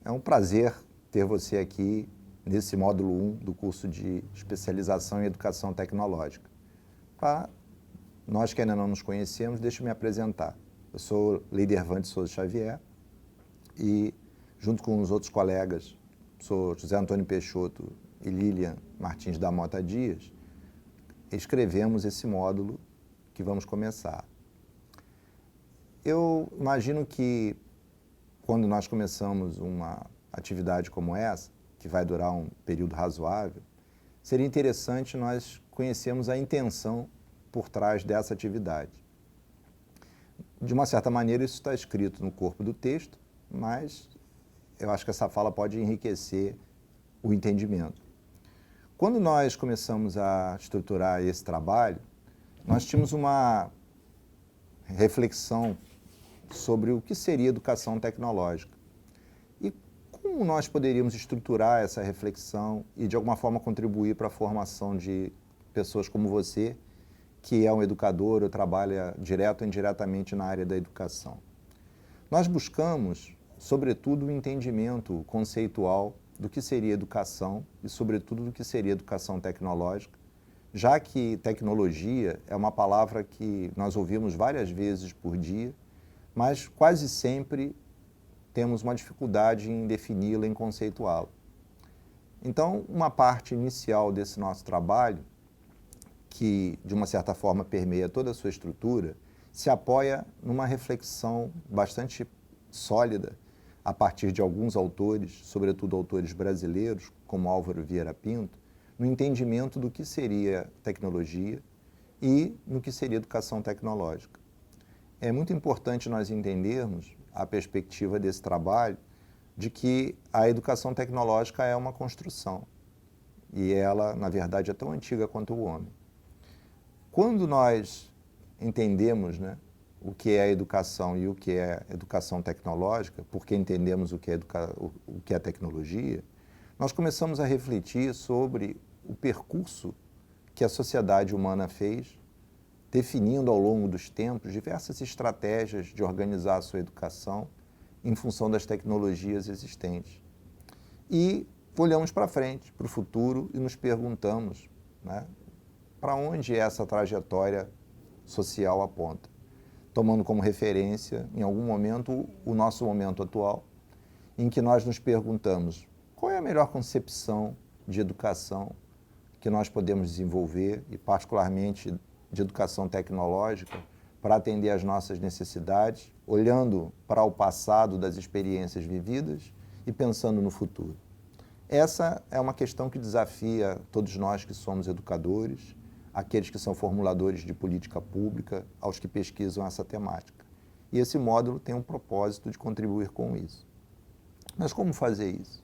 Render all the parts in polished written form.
É um prazer ter você aqui nesse módulo 1 do curso de especialização em educação tecnológica. Para nós que ainda não nos conhecemos, deixa eu me apresentar. Eu sou Leidervan de Souza Xavier e, junto com os outros colegas, sou José Antônio Peixoto e Lilian Martins da Mota Dias, escrevemos esse módulo que vamos começar. Eu imagino que quando nós começamos uma atividade como essa, que vai durar um período razoável, seria interessante nós conhecermos a intenção por trás dessa atividade. De uma certa maneira, isso está escrito no corpo do texto, mas eu acho que essa fala pode enriquecer o entendimento. Quando nós começamos a estruturar esse trabalho, nós tínhamos uma reflexão sobre o que seria educação tecnológica. E como nós poderíamos estruturar essa reflexão e, de alguma forma, contribuir para a formação de pessoas como você, que é um educador ou trabalha direto ou indiretamente na área da educação. Nós buscamos, sobretudo, o entendimento conceitual do que seria educação e, sobretudo, do que seria educação tecnológica, já que tecnologia é uma palavra que nós ouvimos várias vezes por dia, mas quase sempre temos uma dificuldade em defini-la, em conceituá-la. Então, uma parte inicial desse nosso trabalho, que de uma certa forma permeia toda a sua estrutura, se apoia numa reflexão bastante sólida a partir de alguns autores, sobretudo autores brasileiros, como Álvaro Vieira Pinto, no entendimento do que seria tecnologia e no que seria educação tecnológica. É muito importante nós entendermos a perspectiva desse trabalho de que a educação tecnológica é uma construção e ela, na verdade, é tão antiga quanto o homem. Quando nós entendemos, o que é educação e o que é educação tecnológica, porque entendemos o que é tecnologia, nós começamos a refletir sobre o percurso que a sociedade humana fez, definindo ao longo dos tempos diversas estratégias de organizar a sua educação em função das tecnologias existentes. E olhamos para frente, para o futuro, e nos perguntamos, para onde essa trajetória social aponta, tomando como referência, em algum momento, o nosso momento atual, em que nós nos perguntamos qual é a melhor concepção de educação que nós podemos desenvolver, e particularmente de educação tecnológica, para atender às nossas necessidades, olhando para o passado das experiências vividas e pensando no futuro. Essa é uma questão que desafia todos nós que somos educadores, aqueles que são formuladores de política pública, aos que pesquisam essa temática. E esse módulo tem um propósito de contribuir com isso. Mas como fazer isso?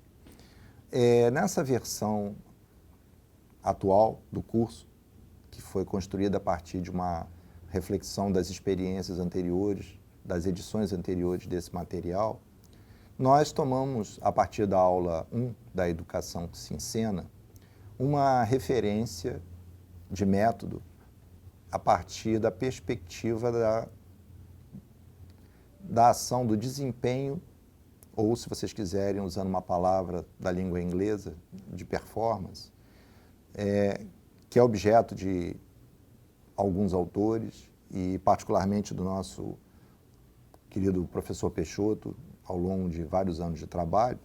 Nessa versão atual do curso, que foi construída a partir de uma reflexão das experiências anteriores, das edições anteriores desse material, nós tomamos, a partir da aula 1 da Educação que se Ensena, uma referência de método a partir da perspectiva da ação, do desempenho, ou, se vocês quiserem, usando uma palavra da língua inglesa, de performance, que é objeto de alguns autores e particularmente do nosso querido professor Peixoto, ao longo de vários anos de trabalho,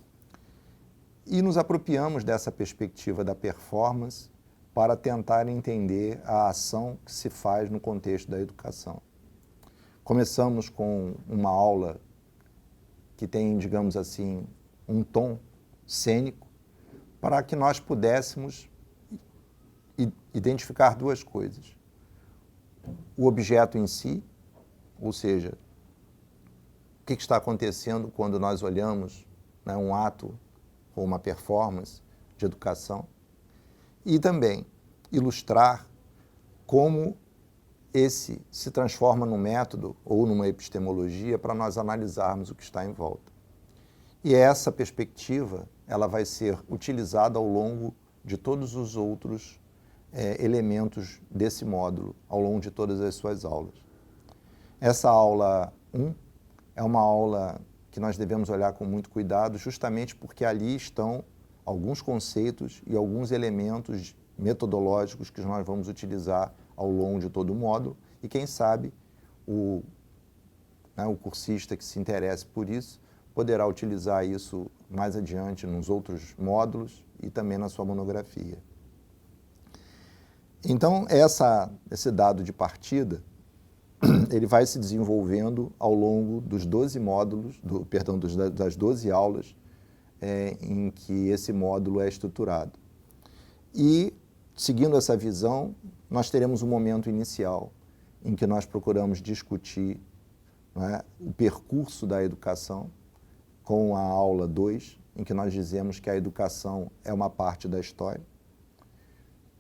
e nos apropriamos dessa perspectiva da performance para tentar entender a ação que se faz no contexto da educação. Começamos com uma aula que tem, digamos assim, um tom cênico, para que nós pudéssemos identificar duas coisas. O objeto em si, ou seja, o que está acontecendo quando nós olhamos um ato ou uma performance de educação, e também ilustrar como esse se transforma num método ou numa epistemologia para nós analisarmos o que está em volta. E essa perspectiva ela vai ser utilizada ao longo de todos os outros elementos desse módulo, ao longo de todas as suas aulas. Essa aula 1 é uma aula que nós devemos olhar com muito cuidado, justamente porque ali estão alguns conceitos e alguns elementos metodológicos que nós vamos utilizar ao longo de todo o módulo e, quem sabe, o cursista que se interesse por isso poderá utilizar isso mais adiante nos outros módulos e também na sua monografia. Então, esse dado de partida, ele vai se desenvolvendo ao longo dos 12 módulos, das 12 aulas em que esse módulo é estruturado. E, seguindo essa visão, nós teremos um momento inicial em que nós procuramos discutir, né, o percurso da educação, com a aula 2, em que nós dizemos que a educação é uma parte da história,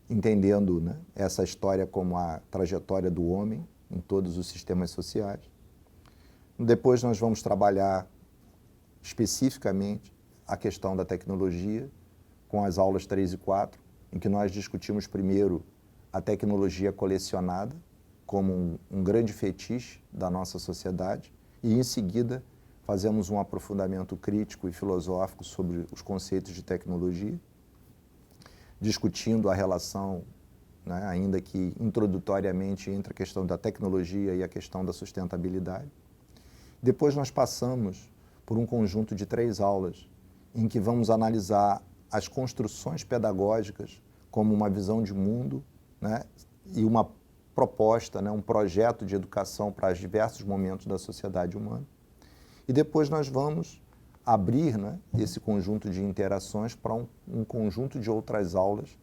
entendendo, né, essa história como a trajetória do homem em todos os sistemas sociais. Depois nós vamos trabalhar especificamente a questão da tecnologia, com as aulas 3 e 4, em que nós discutimos primeiro a tecnologia colecionada, como um grande fetiche da nossa sociedade, e em seguida fazemos um aprofundamento crítico e filosófico sobre os conceitos de tecnologia, discutindo a relação, né, ainda que introdutoriamente, entre a questão da tecnologia e a questão da sustentabilidade. Depois nós passamos por um conjunto de 3 aulas, em que vamos analisar as construções pedagógicas como uma visão de mundo, né, e uma proposta, né, um projeto de educação para os diversos momentos da sociedade humana. E depois nós vamos abrir, né, esse conjunto de interações para um conjunto de outras aulas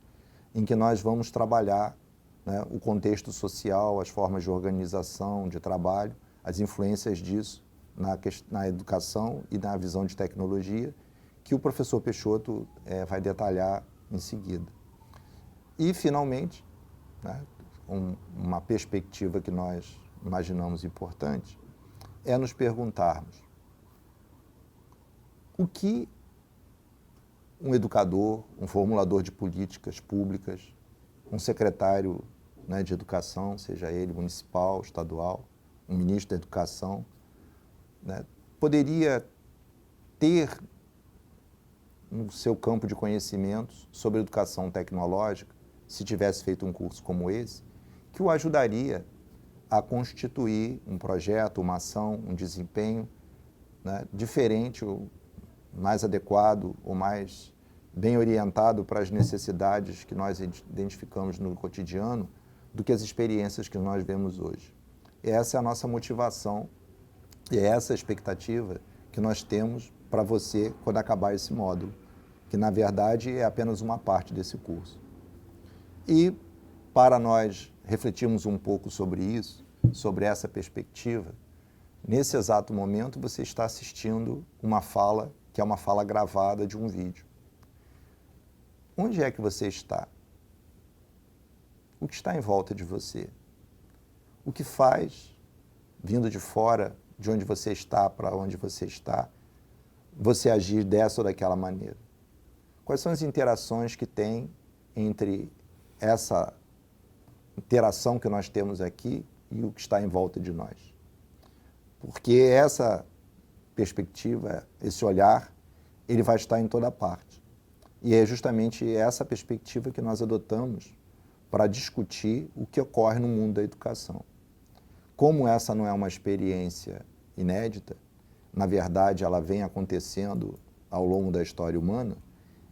em que nós vamos trabalhar, né, o contexto social, as formas de organização, de trabalho, as influências disso na educação e na visão de tecnologia, que o professor Peixoto vai detalhar em seguida. E, finalmente, né, uma perspectiva que nós imaginamos importante é nos perguntarmos o que um educador, um formulador de políticas públicas, um secretário, né, de educação, seja ele municipal, estadual, um ministro da educação, né, poderia ter no seu campo de conhecimentos sobre educação tecnológica, se tivesse feito um curso como esse, que o ajudaria a constituir um projeto, uma ação, um desempenho, né, diferente, ou mais adequado, ou mais bem orientado para as necessidades que nós identificamos no cotidiano do que as experiências que nós vemos hoje. E essa é a nossa motivação e é essa a expectativa que nós temos para você quando acabar esse módulo, que na verdade é apenas uma parte desse curso. E para nós refletirmos um pouco sobre isso, sobre essa perspectiva, nesse exato momento você está assistindo uma fala, que é uma fala gravada de um vídeo. Onde é que você está? O que está em volta de você? O que faz, vindo de fora, de onde você está para onde você está, você agir dessa ou daquela maneira? Quais são as interações que tem entre essa interação que nós temos aqui e o que está em volta de nós? Porque essa perspectiva, esse olhar, ele vai estar em toda parte. E é justamente essa perspectiva que nós adotamos para discutir o que ocorre no mundo da educação. Como essa não é uma experiência inédita, na verdade ela vem acontecendo ao longo da história humana,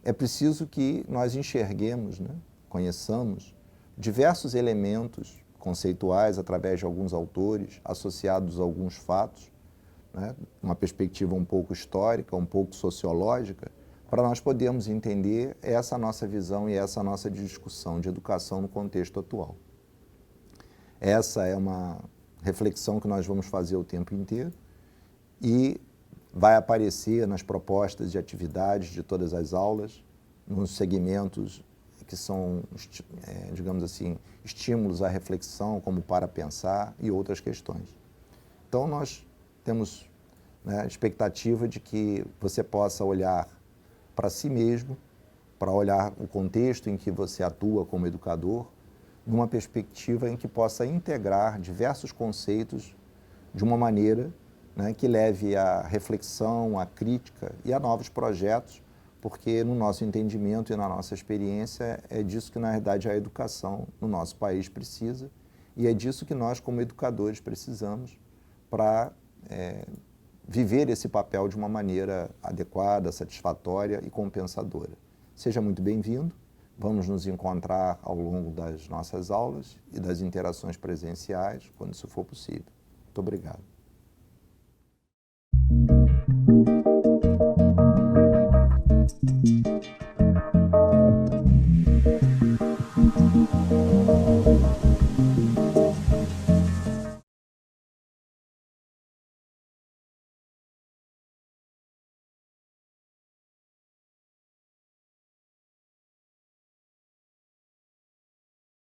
é preciso que nós enxerguemos, né, conheçamos diversos elementos conceituais através de alguns autores, associados a alguns fatos, né, uma perspectiva um pouco histórica, um pouco sociológica, para nós podermos entender essa nossa visão e essa nossa discussão de educação no contexto atual. Essa é uma reflexão que nós vamos fazer o tempo inteiro e vai aparecer nas propostas de atividades de todas as aulas, nos segmentos que são, digamos assim, estímulos à reflexão, como para pensar e outras questões. Então, nós temos, né, a expectativa de que você possa olhar para si mesmo, para olhar o contexto em que você atua como educador, numa perspectiva em que possa integrar diversos conceitos de uma maneira né, que leve à reflexão, à crítica e a novos projetos, porque no nosso entendimento e na nossa experiência é disso que, na verdade, a educação no nosso país precisa e é disso que nós, como educadores, precisamos para viver esse papel de uma maneira adequada, satisfatória e compensadora. Seja muito bem-vindo, vamos nos encontrar ao longo das nossas aulas e das interações presenciais, quando isso for possível. Muito obrigado.